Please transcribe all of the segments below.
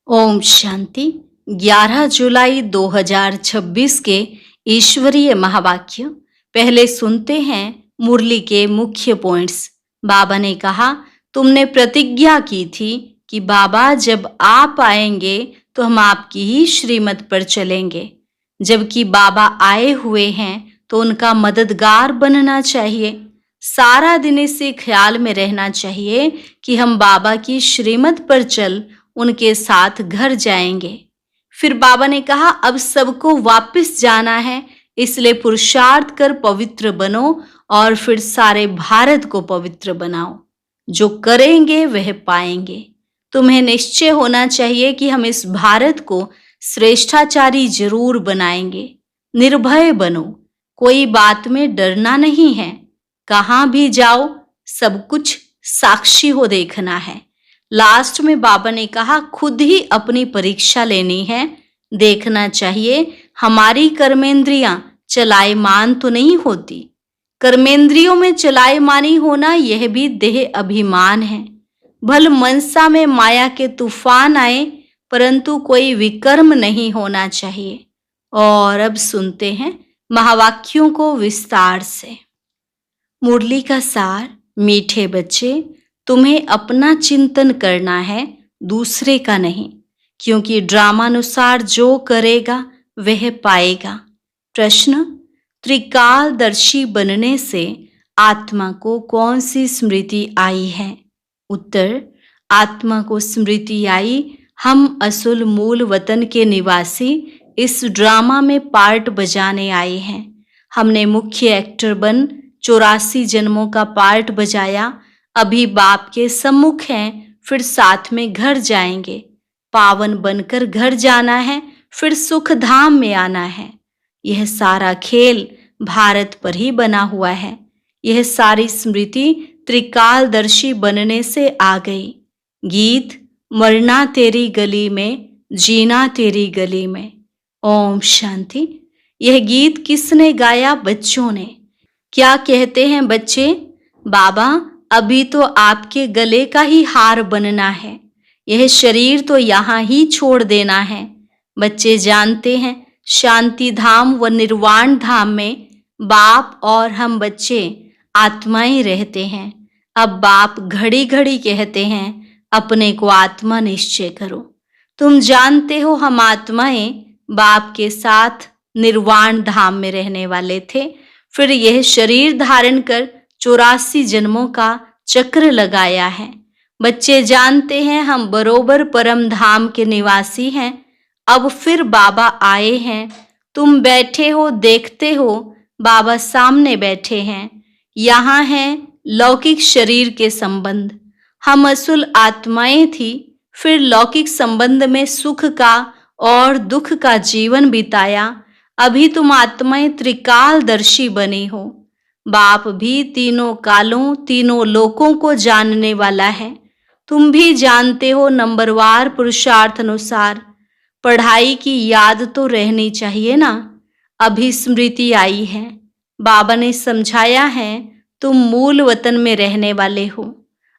ओम शांति। 11 जुलाई 2026 के ईश्वरीय महावाक्य पहले सुनते हैं। मुरली के मुख्य पॉइंट्स। बाबा ने कहा, तुमने प्रतिज्ञा की थी कि बाबा जब आप आएंगे तो हम आपकी ही श्रीमत पर चलेंगे। जबकि बाबा आए हुए हैं तो उनका मददगार बनना चाहिए। सारा दिन इसे ख्याल में रहना चाहिए कि हम बाबा की श्रीमत पर चल उनके साथ घर जाएंगे। फिर बाबा ने कहा, अब सबको वापस जाना है, इसलिए पुरुषार्थ कर पवित्र बनो और फिर सारे भारत को पवित्र बनाओ। जो करेंगे वह पाएंगे। तुम्हें निश्चय होना चाहिए कि हम इस भारत को श्रेष्ठाचारी जरूर बनाएंगे। निर्भय बनो, कोई बात में डरना नहीं है। कहाँ भी जाओ सब कुछ साक्षी हो देखना है। लास्ट में बाबा ने कहा, खुद ही अपनी परीक्षा लेनी है। देखना चाहिए हमारी कर्मेंद्रियां चलायमान तो नहीं होती। कर्मेंद्रियों में चलायमानी होना यह भी देह अभिमान है। भल मनसा में माया के तूफान आए परंतु कोई विकर्म नहीं होना चाहिए। और अब सुनते हैं महावाक्यों को विस्तार से। मुरली का सार। मीठे बच्चे, तुम्हें अपना चिंतन करना है, दूसरे का नहीं, क्योंकि ड्रामानुसार जो करेगा वह पाएगा। प्रश्न, त्रिकालदर्शी बनने से आत्मा को कौन सी स्मृति आई है? उत्तर, आत्मा को स्मृति आई, हम असुल मूल वतन के निवासी इस ड्रामा में पार्ट बजाने आए हैं। हमने मुख्य एक्टर बन 84 जन्मों का पार्ट बजाया। अभी बाप के सम्मुख हैं, फिर साथ में घर जाएंगे। पावन बनकर घर जाना है, फिर सुख धाम में आना है। यह सारा खेल भारत पर ही बना हुआ है। यह सारी स्मृति त्रिकालदर्शी बनने से आ गई। गीत, मरना तेरी गली में, जीना तेरी गली में। ओम शांति। यह गीत किसने गाया? बच्चों ने। क्या कहते हैं बच्चे? बाबा, अभी तो आपके गले का ही हार बनना है, यह शरीर तो यहाँ ही छोड़ देना है। बच्चे जानते हैं शांति धाम व निर्वाण धाम में बाप और हम बच्चे आत्माएं रहते हैं। अब बाप घड़ी घड़ी कहते हैं अपने को आत्मा निश्चय करो। तुम जानते हो हम आत्माएं बाप के साथ निर्वाण धाम में रहने वाले थे। फिर यह शरीर धारण कर 84 जन्मों का चक्र लगाया है। बच्चे जानते हैं हम बरोबर परम धाम के निवासी हैं। अब फिर बाबा आए हैं। तुम बैठे हो, देखते हो बाबा सामने बैठे हैं। यहाँ है लौकिक शरीर के संबंध। हम असुल आत्माएं थी, फिर लौकिक संबंध में सुख का और दुख का जीवन बिताया। अभी तुम आत्माएं त्रिकालदर्शी बनी हो। बाप भी तीनों कालों तीनों लोकों को जानने वाला है। तुम भी जानते हो नंबरवार पुरुषार्थ अनुसार पढ़ाई की याद तो रहनी चाहिए ना। अभी स्मृति आई है। बाबा ने समझाया है तुम मूल वतन में रहने वाले हो।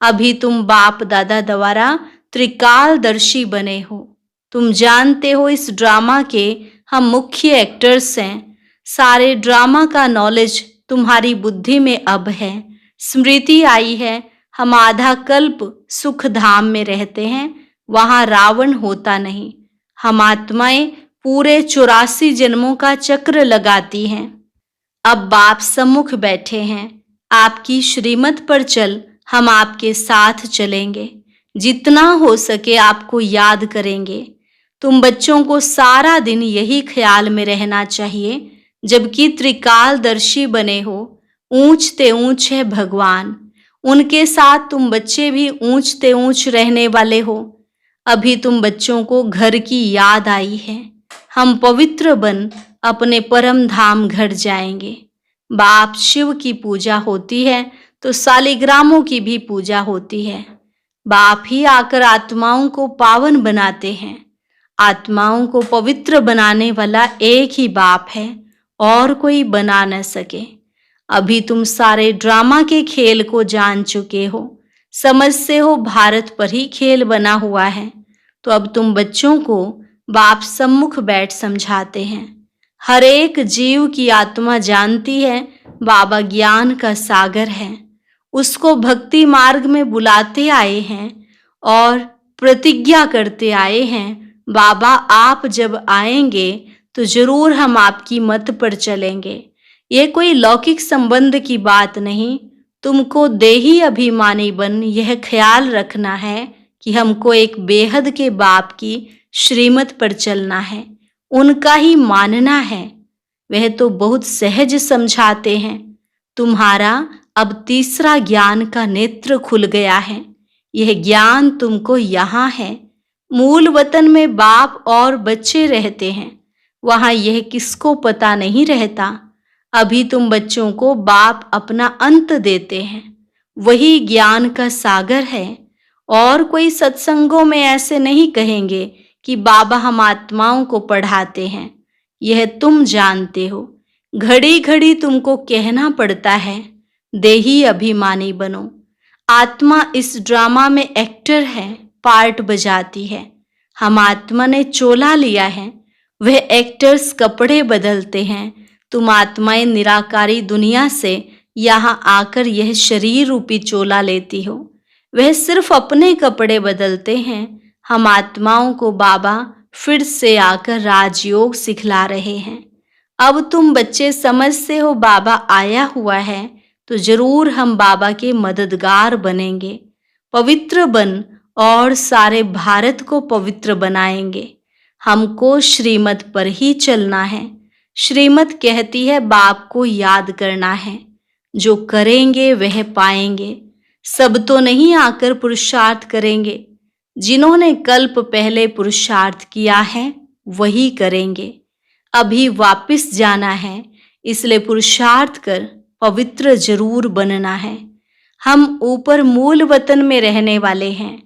अभी तुम बाप दादा द्वारा त्रिकालदर्शी बने हो। तुम जानते हो इस ड्रामा के हम मुख्य एक्टर्स हैं। सारे ड्रामा का नॉलेज तुम्हारी बुद्धि में अब है। स्मृति आई है, हम आधा कल्प सुख धाम में रहते हैं, वहां रावण होता नहीं। हम आत्माएं पूरे 84 जन्मों का चक्र लगाती हैं। अब बाप सम्मुख बैठे हैं। आपकी श्रीमत पर चल हम आपके साथ चलेंगे। जितना हो सके आपको याद करेंगे। तुम बच्चों को सारा दिन यही ख्याल में रहना चाहिए। जबकि त्रिकालदर्शी बने हो, ऊंचते ऊंच है भगवान। उनके साथ तुम बच्चे भी ऊंचते ऊंच रहने वाले हो। अभी तुम बच्चों को घर की याद आई है। हम पवित्र बन अपने परम धाम घर जाएंगे। बाप शिव की पूजा होती है तो सालिग्रामों की भी पूजा होती है। बाप ही आकर आत्माओं को पावन बनाते हैं। आत्माओं को पवित्र बनाने वाला एक ही बाप है और कोई बना न सके। अभी तुम सारे ड्रामा के खेल को जान चुके हो। समझते हो भारत पर ही खेल बना हुआ है। तो अब तुम बच्चों को बाप सम्मुख बैठ समझाते हैं। हर एक जीव की आत्मा जानती है बाबा ज्ञान का सागर है। उसको भक्ति मार्ग में बुलाते आए हैं और प्रतिज्ञा करते आए हैं, बाबा आप जब आएंगे तो जरूर हम आपकी मत पर चलेंगे। ये कोई लौकिक संबंध की बात नहीं। तुमको देही अभिमानी बन यह ख्याल रखना है कि हमको एक बेहद के बाप की श्रीमत पर चलना है, उनका ही मानना है। वह तो बहुत सहज समझाते हैं। तुम्हारा अब तीसरा ज्ञान का नेत्र खुल गया है। यह ज्ञान तुमको यहाँ है। मूल वतन में बाप और बच्चे रहते हैं, वहां यह किसको पता नहीं रहता। अभी तुम बच्चों को बाप अपना अंत देते हैं, वही ज्ञान का सागर है। और कोई सत्संगों में ऐसे नहीं कहेंगे कि बाबा हम आत्माओं को पढ़ाते हैं। यह तुम जानते हो। घड़ी घड़ी तुमको कहना पड़ता है देही अभिमानी बनो। आत्मा इस ड्रामा में एक्टर है, पार्ट बजाती है। हम आत्मा ने चोला लिया है, वह एक्टर्स कपड़े बदलते हैं। तुम आत्माएं निराकारी दुनिया से यहाँ आकर यह शरीर रूपी चोला लेती हो। वह सिर्फ अपने कपड़े बदलते हैं। हम आत्माओं को बाबा फिर से आकर राजयोग सिखला रहे हैं। अब तुम बच्चे समझते हो बाबा आया हुआ है तो जरूर हम बाबा के मददगार बनेंगे। पवित्र बन और सारे भारत को पवित्र बनाएंगे। हमको श्रीमत पर ही चलना है। श्रीमत कहती है बाप को याद करना है। जो करेंगे वह पाएंगे। सब तो नहीं आकर पुरुषार्थ करेंगे। जिन्होंने कल्प पहले पुरुषार्थ किया है वही करेंगे। अभी वापस जाना है, इसलिए पुरुषार्थ कर पवित्र जरूर बनना है। हम ऊपर मूल वतन में रहने वाले हैं।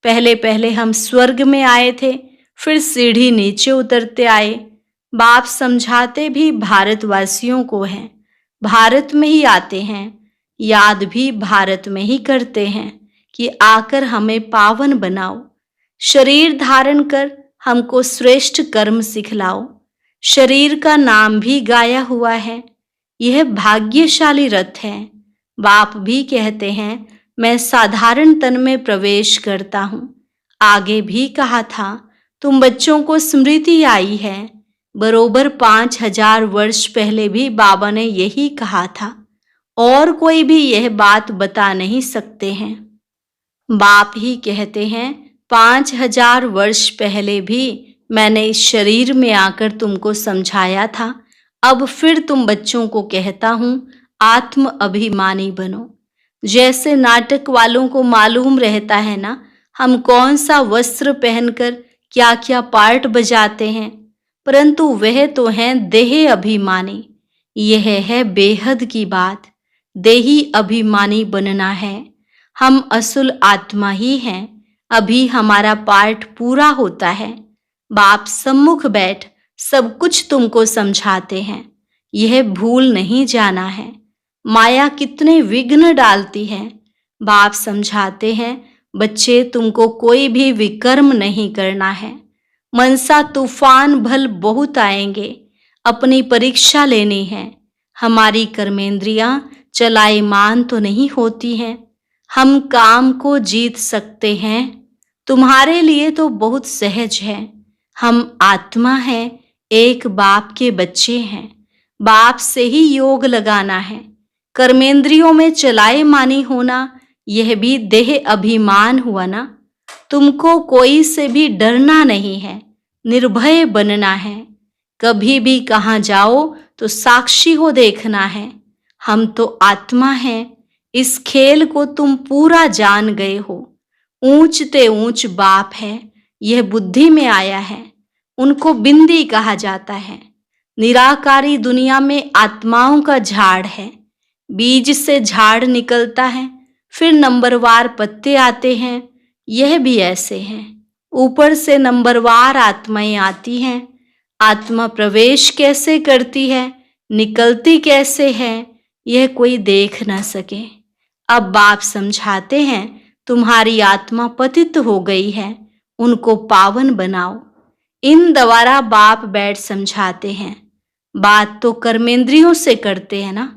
पहले पहले हम स्वर्ग में आए थे, फिर सीढ़ी नीचे उतरते आए। बाप समझाते भी भारतवासियों को हैं। भारत में ही आते हैं, याद भी भारत में ही करते हैं कि आकर हमें पावन बनाओ। शरीर धारण कर हमको श्रेष्ठ कर्म सिखलाओ। शरीर का नाम भी गाया हुआ है। यह भाग्यशाली रथ है। बाप भी कहते हैं मैं साधारण तन में प्रवेश करता हूँ। आगे भी कहा था तुम बच्चों को स्मृति आई है। बरोबर 5000 वर्ष पहले भी बाबा ने यही कहा था और कोई भी यह बात बता नहीं सकते हैं। बाप ही कहते हैं 5000 वर्ष पहले भी मैंने इस शरीर में आकर तुमको समझाया था। अब फिर तुम बच्चों को कहता हूँ आत्म अभिमानी बनो। जैसे नाटक वालों को मालूम रहता है ना हम कौन सा वस्त्र पहनकर क्या क्या पार्ट बजाते हैं, परंतु वह तो हैं देह अभिमानी। यह है बेहद की बात। देही अभिमानी बनना है। हम असुल आत्मा ही हैं। अभी हमारा पार्ट पूरा होता है। बाप सम्मुख बैठ सब कुछ तुमको समझाते हैं। यह भूल नहीं जाना है। माया कितने विघ्न डालती है। बाप समझाते हैं बच्चे तुमको कोई भी विकर्म नहीं करना है। मनसा तूफान भल बहुत आएंगे। अपनी परीक्षा लेनी है। हमारी कर्मेंद्रियां चलायमान तो नहीं होती हैं। हम काम को जीत सकते हैं। तुम्हारे लिए तो बहुत सहज है। हम आत्मा हैं, एक बाप के बच्चे हैं। बाप से ही योग लगाना है। कर्मेंद्रियों में चलायमानी होना यह भी देह अभिमान हुआ ना। तुमको कोई से भी डरना नहीं है, निर्भय बनना है। कभी भी कहाँ जाओ तो साक्षी हो देखना है। हम तो आत्मा हैं। इस खेल को तुम पूरा जान गए हो। ऊंचते ऊंच बाप है, यह बुद्धि में आया है। उनको बिंदी कहा जाता है। निराकारी दुनिया में आत्माओं का झाड़ है। बीज से झाड़ निकलता है, फिर नंबरवार पत्ते आते हैं। यह भी ऐसे हैं। ऊपर से नंबरवार आत्माएं आती हैं। आत्मा प्रवेश कैसे करती है, निकलती कैसे है, यह कोई देख न सके। अब बाप समझाते हैं तुम्हारी आत्मा पतित हो गई है, उनको पावन बनाओ। इन द्वारा बाप बैठ समझाते हैं। बात तो कर्मेंद्रियों से करते हैं ना।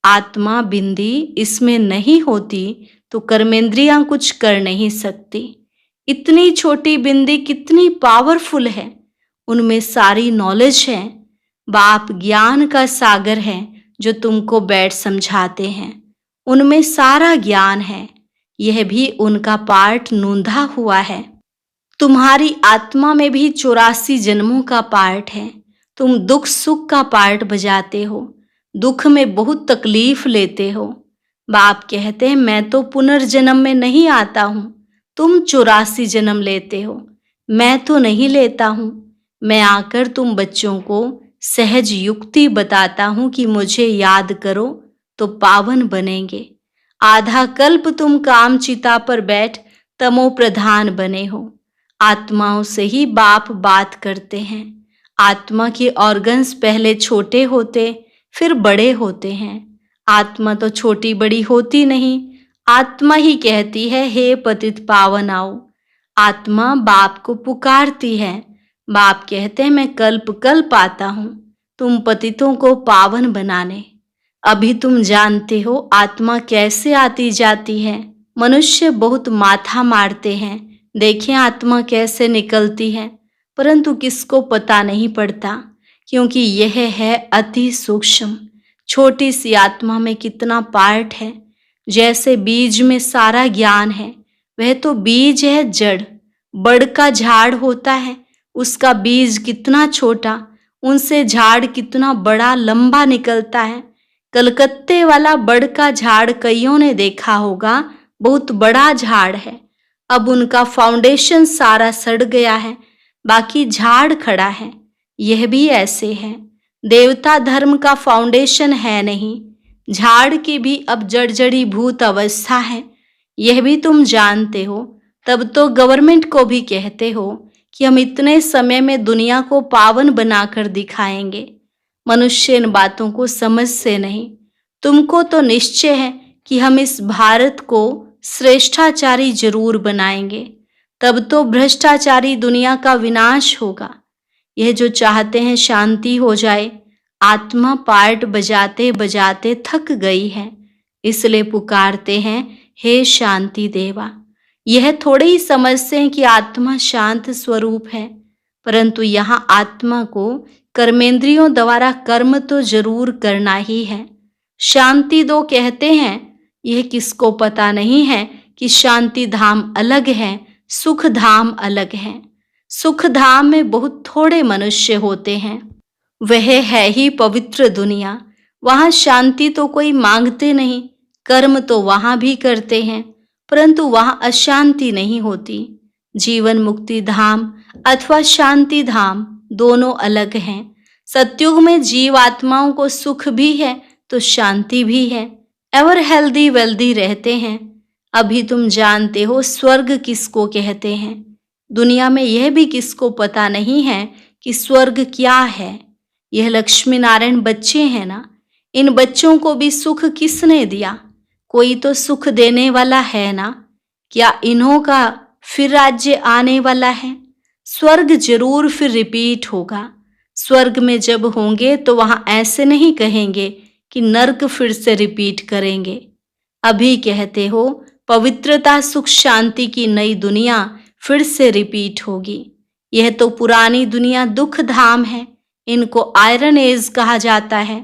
आत्मा बिंदी इसमें नहीं होती तो कर्मेंद्रियां कुछ कर नहीं सकती। इतनी छोटी बिंदी कितनी पावरफुल है, उनमें सारी नॉलेज है। बाप ज्ञान का सागर है जो तुमको बैठ समझाते हैं। उनमें सारा ज्ञान है, यह भी उनका पार्ट नूंधा हुआ है। तुम्हारी आत्मा में भी 84 जन्मों का पार्ट है। तुम दुख सुख का पार्ट बजाते हो, दुख में बहुत तकलीफ लेते हो। बाप कहते हैं मैं तो पुनर्जन्म में नहीं आता हूँ, तुम 84 जन्म लेते हो, मैं तो नहीं लेता हूँ। मैं आकर तुम बच्चों को सहज युक्ति बताता हूँ कि मुझे याद करो तो पावन बनेंगे। आधा कल्प तुम काम चिता पर बैठ तमो प्रधान बने हो। आत्माओं से ही बाप बात करते हैं। आत्मा के ऑर्गन्स पहले छोटे होते फिर बड़े होते हैं। आत्मा तो छोटी बड़ी होती नहीं, आत्मा ही कहती है हे पतित पावन आओ। आत्मा बाप को पुकारती है। बाप कहते हैं मैं कल्प कल्प आता हूँ तुम पतितों को पावन बनाने। अभी तुम जानते हो आत्मा कैसे आती जाती है। मनुष्य बहुत माथा मारते हैं, देखें आत्मा कैसे निकलती है, परंतु किसको पता नहीं पड़ता, क्योंकि यह है अति सूक्ष्म। छोटी सी आत्मा में कितना पार्ट है। जैसे बीज में सारा ज्ञान है, वह तो बीज है जड़। बड़ का झाड़ होता है, उसका बीज कितना छोटा, उनसे झाड़ कितना बड़ा लंबा निकलता है। कलकत्ते वाला बड़ का झाड़ कईयों ने देखा होगा, बहुत बड़ा झाड़ है। अब उनका फाउंडेशन सारा सड़ गया है, बाकी झाड़ खड़ा है। यह भी ऐसे है। देवता धर्म का फाउंडेशन है नहीं, झाड़ की भी अब जड़ी भूत अवस्था है। यह भी तुम जानते हो। तब तो गवर्नमेंट को भी कहते हो कि हम इतने समय में दुनिया को पावन बनाकर दिखाएंगे। मनुष्य इन बातों को समझते नहीं। तुमको तो निश्चय है कि हम इस भारत को श्रेष्ठाचारी जरूर बनाएंगे, तब तो भ्रष्टाचारी दुनिया का विनाश होगा। यह जो चाहते हैं शांति हो जाए, आत्मा पार्ट बजाते बजाते थक गई है, इसलिए पुकारते हैं हे शांति देवा। यह थोड़े ही समझते हैं कि आत्मा शांत स्वरूप है, परंतु यहाँ आत्मा को कर्मेंद्रियों द्वारा कर्म तो जरूर करना ही है। शांति दो कहते हैं, यह किसको पता नहीं है कि शांति धाम अलग है, सुख धाम अलग है। सुख धाम में बहुत थोड़े मनुष्य होते हैं, वह है ही पवित्र दुनिया। वहाँ शांति तो कोई मांगते नहीं, कर्म तो वहाँ भी करते हैं, परंतु वहाँ अशांति नहीं होती। जीवन मुक्ति धाम अथवा शांति धाम दोनों अलग हैं। सतयुग में जीव आत्माओं को सुख भी है तो शांति भी है, एवर हेल्दी वेल्दी रहते हैं। अभी तुम जानते हो स्वर्ग किसको कहते हैं। दुनिया में यह भी किसको पता नहीं है कि स्वर्ग क्या है। यह लक्ष्मी नारायण बच्चे हैं ना, इन बच्चों को भी सुख किसने दिया? कोई तो सुख देने वाला है ना। क्या इन्हों का फिर राज्य आने वाला है? स्वर्ग जरूर फिर रिपीट होगा। स्वर्ग में जब होंगे तो वहां ऐसे नहीं कहेंगे कि नर्क फिर से रिपीट करेंगे। अभी कहते हो पवित्रता सुख शांति की नई दुनिया फिर से रिपीट होगी। यह तो पुरानी दुनिया दुख धाम है, इनको आयरन एज कहा जाता है।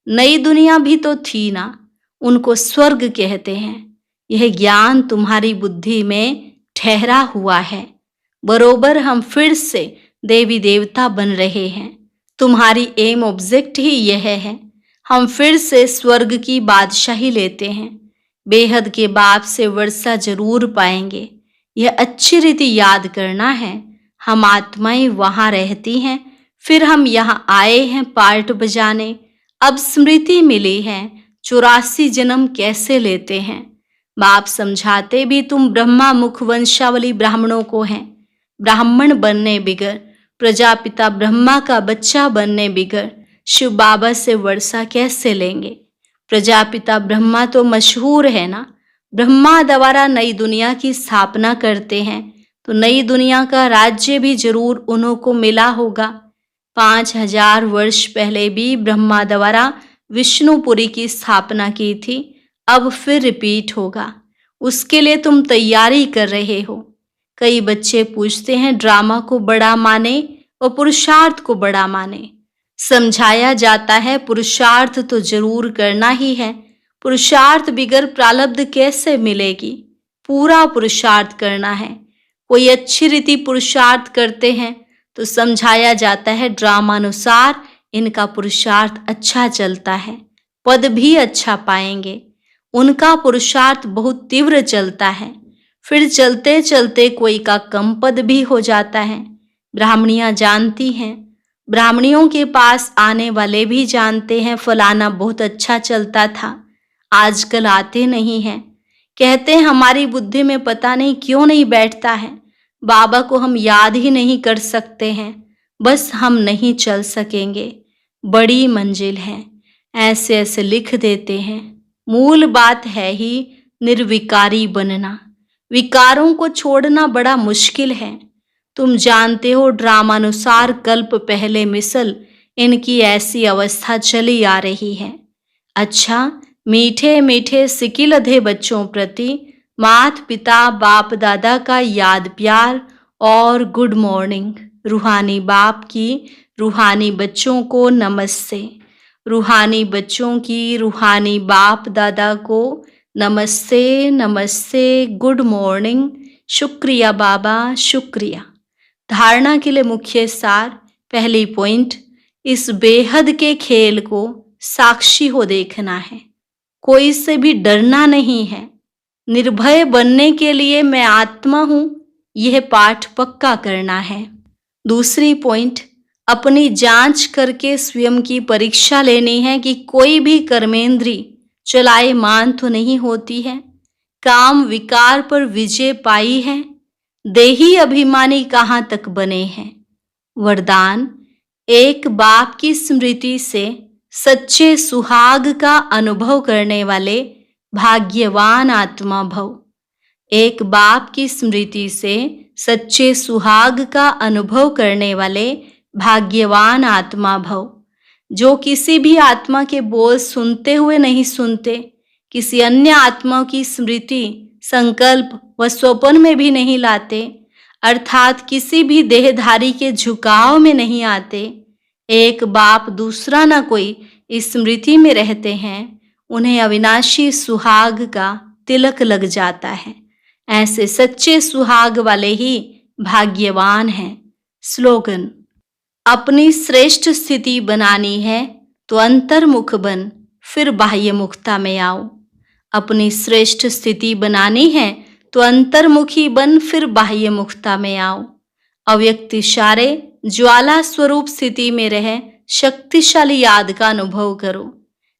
नई दुनिया भी तो थी ना, उनको स्वर्ग कहते हैं। यह ज्ञान तुम्हारी बुद्धि में ठहरा हुआ है। बरोबर हम फिर से देवी देवता बन रहे हैं। तुम्हारी एम ऑब्जेक्ट ही यह है। हम फिर से स्वर्ग की बादशाही लेते हैं। बेहद के बाप से वर्षा जरूर पाएंगे। यह अच्छी रीति याद करना है। हम आत्माएं वहां रहती हैं, फिर हम यहाँ आए हैं पार्ट बजाने। अब स्मृति मिली है 84 जन्म कैसे लेते हैं। बाप समझाते भी तुम ब्रह्मा मुख वंशावली ब्राह्मणों को हैं। ब्राह्मण बनने बिगर, प्रजापिता ब्रह्मा का बच्चा बनने बिगर शिव बाबा से वर्षा कैसे लेंगे? प्रजापिता ब्रह्मा तो मशहूर है ना। ब्रह्मा द्वारा नई दुनिया की स्थापना करते हैं, तो नई दुनिया का राज्य भी जरूर उन्हों को मिला होगा। 5000 वर्ष पहले भी ब्रह्मा द्वारा विष्णुपुरी की स्थापना की थी, अब फिर रिपीट होगा। उसके लिए तुम तैयारी कर रहे हो। कई बच्चे पूछते हैं ड्रामा को बड़ा माने और पुरुषार्थ को बड़ा माने। समझाया जाता है पुरुषार्थ तो जरूर करना ही है, पुरुषार्थ बिगर प्रारब्ध कैसे मिलेगी, पूरा पुरुषार्थ करना है। कोई अच्छी रीति पुरुषार्थ करते हैं तो समझाया जाता है ड्रामानुसार इनका पुरुषार्थ अच्छा चलता है, पद भी अच्छा पाएंगे। उनका पुरुषार्थ बहुत तीव्र चलता है, फिर चलते चलते कोई का कम पद भी हो जाता है। ब्राह्मणियां जानती हैं, ब्राह्मणियों के पास आने वाले भी जानते हैं फलाना बहुत अच्छा चलता था, आजकल आते नहीं हैं। कहते हैं हमारी बुद्धि में पता नहीं क्यों नहीं बैठता है, बाबा को हम याद ही नहीं कर सकते हैं, बस हम नहीं चल सकेंगे, बड़ी मंजिल है, ऐसे ऐसे लिख देते हैं। मूल बात है ही निर्विकारी बनना, विकारों को छोड़ना बड़ा मुश्किल है। तुम जानते हो ड्रामानुसार कल्प पहले मिसल इनकी ऐसी अवस्था चली आ रही है। अच्छा, मीठे मीठे सिकिलधे बच्चों प्रति मात पिता बाप दादा का याद प्यार और गुड मॉर्निंग। रूहानी बाप की रूहानी बच्चों को नमस्ते, रूहानी बच्चों की रूहानी बाप दादा को नमस्ते नमस्ते, गुड मॉर्निंग, शुक्रिया बाबा शुक्रिया। धारणा के लिए मुख्य सार, पहली पॉइंट, इस बेहद के खेल को साक्षी हो देखना है, कोई से भी डरना नहीं है। निर्भय बनने के लिए मैं आत्मा हूं, यह पाठ पक्का करना है। दूसरी पॉइंट, अपनी जांच करके स्वयं की परीक्षा लेनी है कि कोई भी कर्मेंद्री चलायमान तो नहीं होती है, काम विकार पर विजय पाई है, देही अभिमानी कहाँ तक बने हैं। वरदान, एक बाप की स्मृति से सच्चे सुहाग का अनुभव करने वाले भाग्यवान आत्मा भव। एक बाप की स्मृति से सच्चे सुहाग का अनुभव करने वाले भाग्यवान आत्मा भव, जो किसी भी आत्मा के बोल सुनते हुए नहीं सुनते, किसी अन्य आत्मा की स्मृति संकल्प व स्वप्न में भी नहीं लाते, अर्थात किसी भी देहधारी के झुकाव में नहीं आते। एक बाप दूसरा न कोई इस स्मृति में रहते हैं, उन्हें अविनाशी सुहाग का तिलक लग जाता है। ऐसे सच्चे सुहाग वाले ही भाग्यवान हैं। स्लोगन, अपनी श्रेष्ठ स्थिति बनानी है तो अंतर्मुख बन, फिर बाह्य मुखता में आओ। अपनी श्रेष्ठ स्थिति बनानी है तो अंतर्मुखी बन, फिर बाह्य मुखता में आओ। अव्यक्त इशारे ज्वाला स्वरूप स्थिति में रह शक्तिशाली याद का अनुभव करो।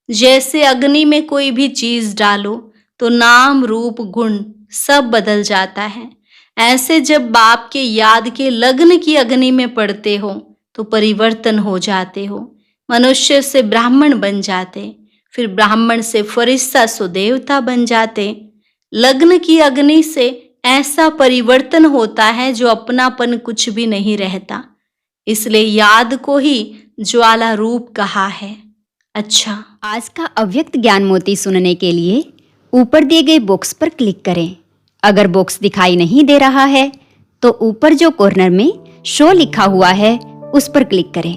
जैसे अग्नि में कोई भी चीज डालो तो नाम रूप गुण सब बदल जाता है, ऐसे जब बाप के याद के लग्न की अग्नि में पड़ते हो तो परिवर्तन हो जाते हो। मनुष्य से ब्राह्मण बन जाते, फिर ब्राह्मण से फरिश्ता सो देवता बन जाते। लग्न की अग्नि से ऐसा परिवर्तन होता है जो अपनापन कुछ भी नहीं रहता, इसलिए याद को ही ज्वाला रूप कहा है। अच्छा, आज का अव्यक्त ज्ञान मोती सुनने के लिए ऊपर दिए गए बॉक्स पर क्लिक करें। अगर बॉक्स दिखाई नहीं दे रहा है तो ऊपर जो कॉर्नर में शो लिखा हुआ है उस पर क्लिक करें।